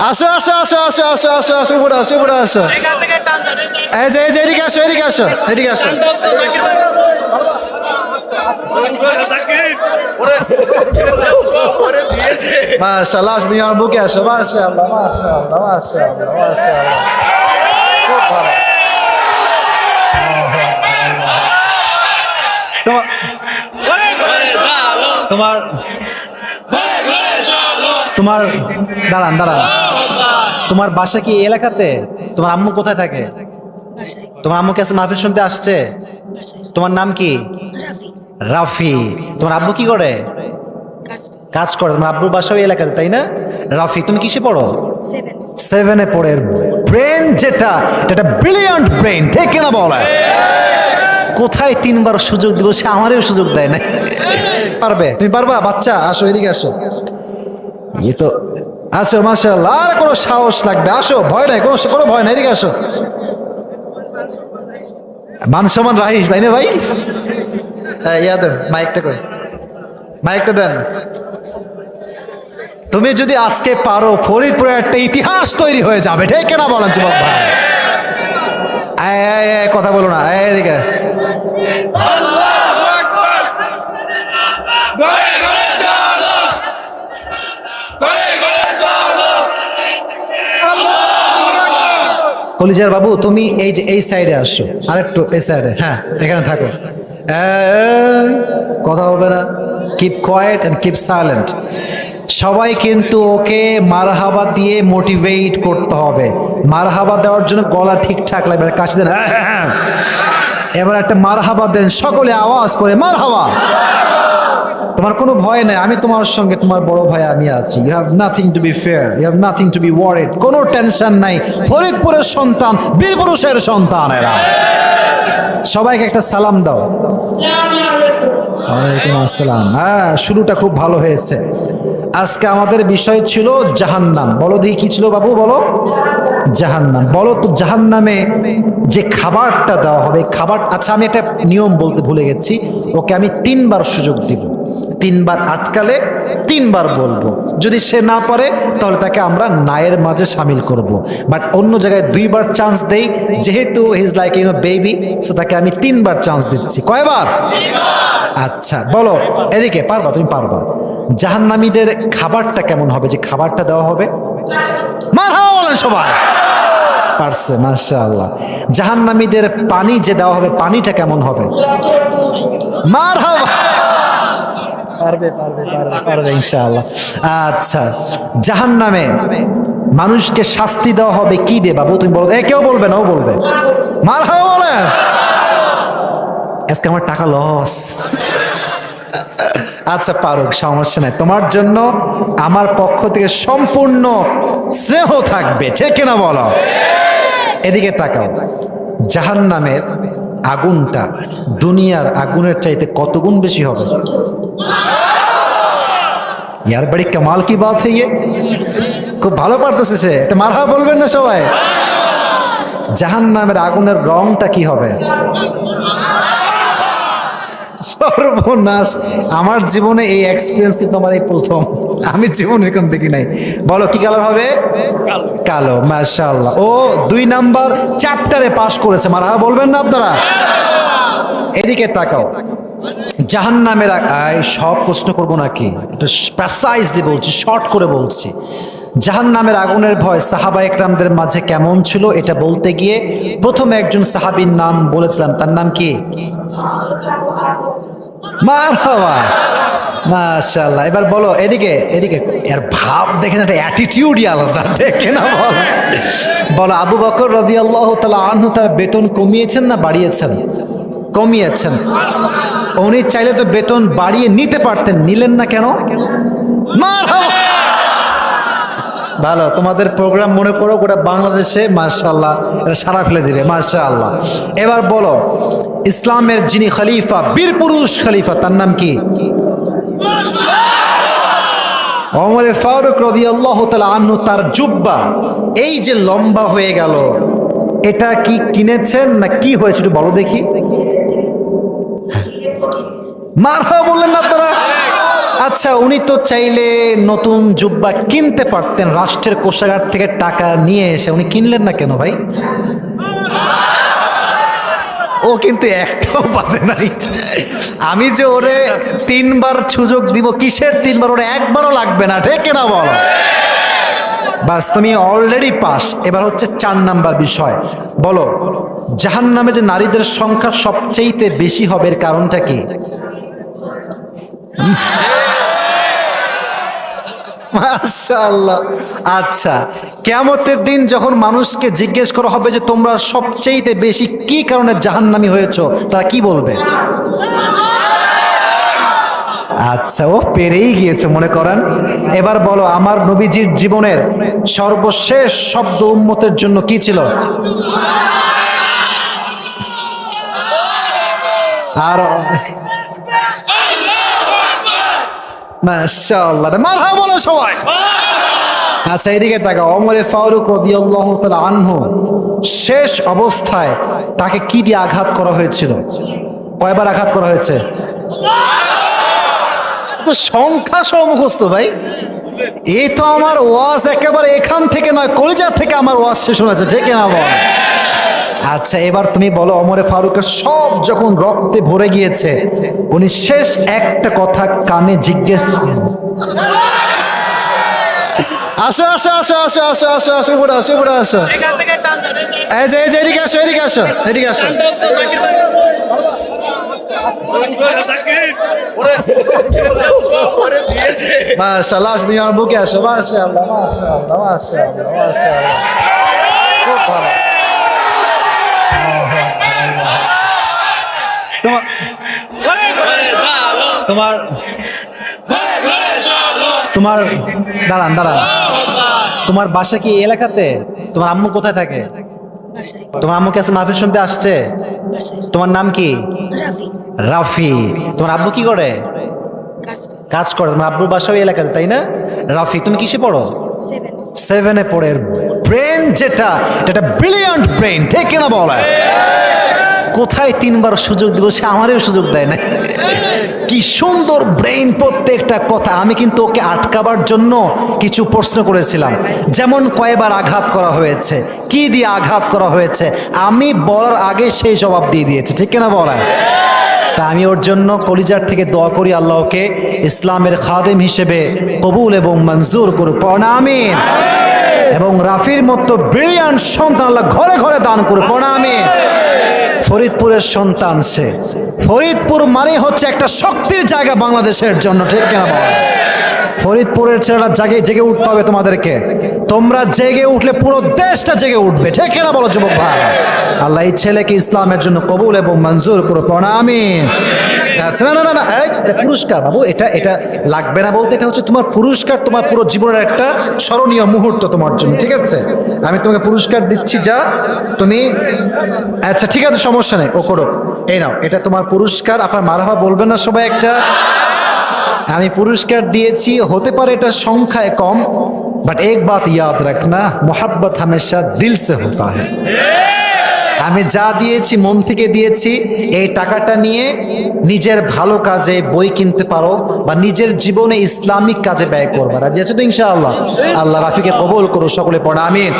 আসো আসো আসো আসো আসো আসো আসো উপরে আসো উপরে আসো। এই যে এদিকে আসো এদিকে আসো এদিকে আসো। মাশাআল্লাহ তুমি আমার বুকে আসো। মাশাআল্লাহ মাশাআল্লাহ মাশাআল্লাহ মাশাআল্লাহ খুব ভালো। তোমার তোমার দাঁড়ান দাঁড়ান, তোমার বাসা কি এই এলাকাতে? তোমার আম্মু কোথায় থাকে? তোমার আম্মু কাছে মাহফিল শুনতে আসছে? তোমার নাম কি? রাফি। তোমার আব্বু কি করে? কাজ করে। তোমার আব্বুর বাসা ওই এলাকাতে, তাই না? রাফি, তুমি কিসে পড়ো? 7-এ পড়ে। ব্রেন যেটা, এটা ব্রিলিয়ান্ট ব্রেন, ঠিক না বলে? কোথায় 3বার সুযোগ দিব, সে আমারও সুযোগ দেয় না। পারবে, তুমি পারবা? বাচ্চা আসো এদিকে আসো। এই তো আসো মাশাআল্লাহ। আর কোনো সাহস লাগবে, আসো, ভয় নাই, কোনো ভয় নাই, এদিকে আসো। মান সম্মান রাখিস, তাই না ভাই? ইয়া দেন মাইকটা, কই মাইকটা দেন। তুমি যদি আজকে পারো, ফরিদপুরে একটা ইতিহাস তৈরি হয়ে যাবে, ঠিক না বলেন যুবক ভাই? কথা বলো না, এদিকে। কলিজার বাবু, তুমি এই যে এই সাইডে আসছো, আরেকটু এই সাইডে। হ্যাঁ, এখানে থাকো। কথা হবে না, keep quiet and keep silent. সবাই কিন্তু ওকে মারহাবা দিয়ে মোটিভেট করতে হবে। মারহাবা দেওয়ার জন্য গলা ঠিকঠাক লাগবে, কাছে দেন। এবার একটা মারহাবা দেন সকলে আওয়াজ করে, মারহাবা। তোমার কোনো ভয় নাই, আমি তোমার সঙ্গে, তোমার বড় ভাই আমি আছি। You have nothing to be fair, you have nothing to be worried. কোনো টেনশন নাই। ফরিদপুরের সন্তান, বীরপুরুষের সন্তান এরা। সবাইকে একটা সালাম দাও। ওয়ালাইকুম আসসালাম। হ্যাঁ, শুরুটা খুব ভালো হয়েছে। আজকে আমাদের বিষয় ছিল জাহান্নাম। বলো দেখি কি ছিল বাবু, বলো। জাহান্নাম। বলো তো জাহান্নামে যে খাবারটা দেওয়া হবে, খাবার। আচ্ছা, আমি একটা নিয়ম বলতে ভুলে গেছি। ওকে আমি 3বার সুযোগ দিব। 3বার আটকালে 3বার বলবো। যদি সে না পারে তাহলে তাকে আমরা নায়ের মাঝে সামিল করব। বাট অন্য জায়গায় 2বার চান্স দেই, যেহেতু হিজ লাইক বেবি, সো তাকে আমি 3বার চান্স দিচ্ছি। কয়বার? আচ্ছা বলো, এদিকে। পারবা? তুমি পারবা? জাহান্নামীদের খাবারটা কেমন হবে, যে খাবারটা দেওয়া হবে? মারহাবা বলেন সবাই। পারছে, মাশাআল্লাহ। জাহান্নামীদের পানি যে দেওয়া হবে, পানিটা কেমন হবে? মারহাবা। পারবে ইনশাআল্লাহ। আচ্ছা, জাহান্নামে মানুষকে শাস্তি দেওয়া হবে কি দিয়ে বাবু, তুমি বলো। কেউ বলবে না, ও বলবে। মারহাবা বলেন। আজকে আমার টাকা লস। আচ্ছা পারুক, সমস্যা নাই। তোমার জন্য আমার পক্ষ থেকে সম্পূর্ণ স্নেহ থাকবে, ঠিক না বলো? এদিকে তাকাও। জাহান্নামের আগুনটা দুনিয়ার আগুনের চাইতে কত গুণ বেশি হবে? ইয়ার বড়ি কামাল কি বাত है ये। খুব ভালো পারতেছে সে। এটা মারহাবা বলবেন না সবাই? জাহান্নামের আগুনের রংটা কি হবে? সর্বনাশ, আমার জীবনে এই এক্সপিরিয়েন্স কিন্তু আমার এই প্রথম। আমি জীবনে এরকম দেখি নাই। বলো কি কালার হবে? কালো। মাশাআল্লাহ। ও 2 নাম্বার চ্যাপ্টারে পাস করেছে। মারহাবা বলবেন না আপনারা? এদিকে তাকাও। জাহান্নামের সব প্রশ্ন করবো নাকি, এটা প্রেসাইজলি বলছি, শর্ট করে বলছি। জাহান্নামের আগুনের ভয় সাহাবা একরামদের মাঝে কেমন ছিল এটা বলতে গিয়ে প্রথমে একজন সাহাবীর নাম বলেছিলাম। তার নাম কি? মারহাবা, মাশাআল্লাহ। এবার বলো এদিকে। এর ভাব দেখেন, একটা অ্যাটিটিউডই আলাদা, দেখে না? বলো আবু বকর রাদিয়াল্লাহু তাআলা আনহু তার বেতন কমিয়েছেন না বাড়িয়েছেন? কমিয়েছেন। উনি চাইলে তো বেতন বাড়িয়ে নিতে পারতেন, নিলেন না কেন? মারহাবা। ভালো, তোমাদের প্রোগ্রাম মনে করো গোটা বাংলাদেশে মাশাআল্লাহ সারা ফেলে দিবে, মাশাআল্লাহ। এবার বলো, ইসলামের যিনি খলিফা, বীরপুরুষ খলিফা, তার নাম কি? ওমর ফারুক রাদিয়াল্লাহু তাআলা আনহু। তার জুব্বা এই যে লম্বা হয়ে গেল, এটা কি কিনেছেন না কি হয়েছে একটু বলো দেখি। মারহাবা বললেন না আপনারা? আচ্ছা, উনি তো চাইলে নতুন জুব্বা কিনতে পারতেন, রাষ্ট্রের কোষাগার থেকে টাকা নিয়ে এসে, উনি কিনলেন না কেন ভাই? ও কিন্তু একটাও বাদে নাই। আমি যে ওরে 3বার সুযোগ দিব, কিসের 3বার? ওরে একবারও লাগবে না, ঠিক না বল? বাস, তুমি অলরেডি পাস। এবার হচ্ছে 4 নাম্বার বিষয়। বলো, জাহান্নামে যে নারীদের সংখ্যা সবচেয়ে বেশি হবে, এর কারণটা কি? মাশাআল্লাহ। আচ্ছা, কিয়ামতের দিন যখন মানুষকে জিজ্ঞেস করা হবে যে তোমরা সবচেয়ে বেশি কি কারণে জাহান্নামী হয়েছো, তারা কি বলবে? আচ্ছা, ও পেরেই গিয়েছে মনে করেন। এবার বলো, আমার নবীজির জীবনের সর্বশেষ শব্দ উম্মতের জন্য কি ছিল? আর মাশাআল্লাহ, মারহাবা বলো সবাই। আচ্ছা, এদিকে তাকাও। ওমরে ফারুক রাদিয়াল্লাহু তাআলা আনহু শেষ অবস্থায় তাকে কি দিয়ে আঘাত করা হয়েছিল? কয়বার আঘাত করা হয়েছে? তো সংখ্যা সহ মুখস্থ ভাই। এই তো আমার ওয়াজ একেবারে এখান থেকে নয়, কলিজা থেকে আমার ওয়াজ শেষ হয়েছে, ঠিক না বল? আচ্ছা, এবার তুমি বলো, ওমরে ফারুকের সব যখন রক্তে ভরে গিয়েছে, উনি শেষ একটা কথা কানে জিজ্ঞেস, আসো আসো আসো আসো আসো আসো আসো, উপরে আসো, উপরে আসো, এই যে এদিকে আসো, এদিকে আসো, এদিকে আসো। মাশাআল্লাহ, তুমি আমার বুকে আসো। মাশাআল্লাহ, মাশাআল্লাহ, মাশাআল্লাহ, মাশাআল্লাহ, খুব ভালো। তোমার তোমার দাঁড়ান দাঁড়ান, তোমার বাসা কি এই এলাকাতে? তোমার আম্মু কোথায় থাকে? তোমার আম্মু কাছে মাহফিল শুনতে আসছে? তোমার নাম কি? রাফি। তোমার আব্বু কি করে? কাজ করে। তোমার আব্বুর বাসা ওই এলাকাতে, তাই না? রাফি, তুমি কিসে পড়ো? 7-এ পড়ে। ব্রেন যেটা, এটা ব্রিলিয়ান্ট ব্রেন, ঠিক কিনা বলা? কোথায় 3বার সুযোগ দিব, সে আমারও সুযোগ দেয় না। কি সুন্দর ব্রেইন, প্রত্যেকটা কথা। আমি কিন্তু ওকে আটকাবার জন্য কিছু প্রশ্ন করেছিলাম, যেমন কয়বার আঘাত করা হয়েছে, কি দিয়ে আঘাত করা হয়েছে, আমি বলার আগে সেই জবাব দিয়ে দিয়েছে, ঠিক কিনা বলা? তা আমি ওর জন্য কলিজার থেকে দোয়া করি, আল্লাহকে ইসলামের খাদেম হিসেবে কবুল এবং মঞ্জুর করুন, পড়া আমিন। এবং রাফির মতো ব্রিলিয়ান্ট সন্তান আল্লাহ ঘরে ঘরে দান করে, পড়া আমিন। ফরিদপুরের সন্তান সে। ফরিদপুর মানে হচ্ছে একটা শক্তির জায়গা বাংলাদেশের জন্য, ঠিক কিনা বল? ফরিদপুরের ছেলেরা জেগে উঠতে হবে তোমাদেরকে। তোমরা জেগে উঠলে পুরো দেশটা জেগে উঠবে, ঠিক কিনা বলো যুবক ভাই? আল্লাহ এই ছেলেকে ইসলামের জন্য কবুল এবং মঞ্জুর করো, পড়া আমিন। আচ্ছা, না না না না, এটা পুরস্কার বাবু, এটা লাগবে না বলতে, এটা হচ্ছে তোমার পুরস্কার, তোমার পুরো জীবনের একটা স্মরণীয় মুহূর্ত তোমার জন্য, ঠিক আছে? আমি তোমাকে পুরস্কার দিচ্ছি, যা তুমি। আচ্ছা ঠিক আছে, সমস্যা নেই, ও করো। এই নাও, এটা তোমার পুরস্কার। আপনার মারহাবা বলবেন না সবাই একটা? আমি পুরস্কার দিয়েছি, হতে পারে এটা সংখ্যায় কম, বাট এক বাত ইয়াদ রাখনা, মোহাব্বত হামেশা দিল সে হোতা হ্যায়। আমি যা দিয়েছি মন থেকে দিয়েছি। এই টাকাটা নিয়ে নিজের ভালো কাজে বই কিনতে পারো, বা নিজের জীবনে ইসলামিক কাজে ব্যয় করবা। রাজি আছো তো ইনশাআল্লাহ? আল্লাহ রাফিকে কবুল করো, সকলে পড়া আমিন।